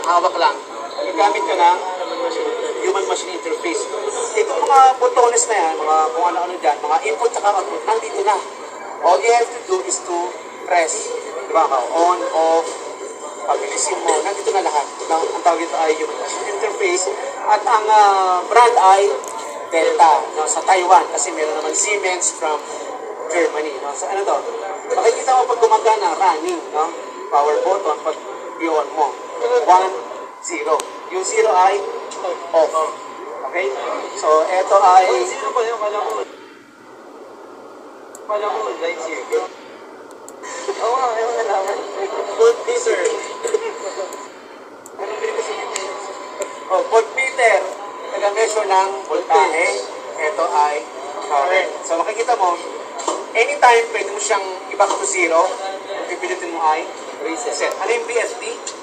lang, hawak lang. Gagamit ka ng human-machine interface. Itong mga botones na yan, mga kung ano-ano dyan, mga input at output, nandito na. All you have to do is to press, di ba, on, off, pabilisin mo, nandito na lahat. Ang tawag ito ay human-machine interface. At ang brand ay Delta, no, sa Taiwan, kasi meron naman Siemens from Germany. No? So ano to? Makikita mo pag gumagana, running, no? Power button, pag i-on mo. 1, 0. Yung 0 ay off. Okay? So, ito ay... Zero pa yun, kala ko. Kala ko, light zero. Oo nga, ayaw na naman. Voltmeter. Oh, voltmeter. Nag-measure ng voltahe. Ito ay current. So, makikita mo, anytime pwede mo siyang i-back to 0, kung pipilitin mo ay reset. Ano yung BSD?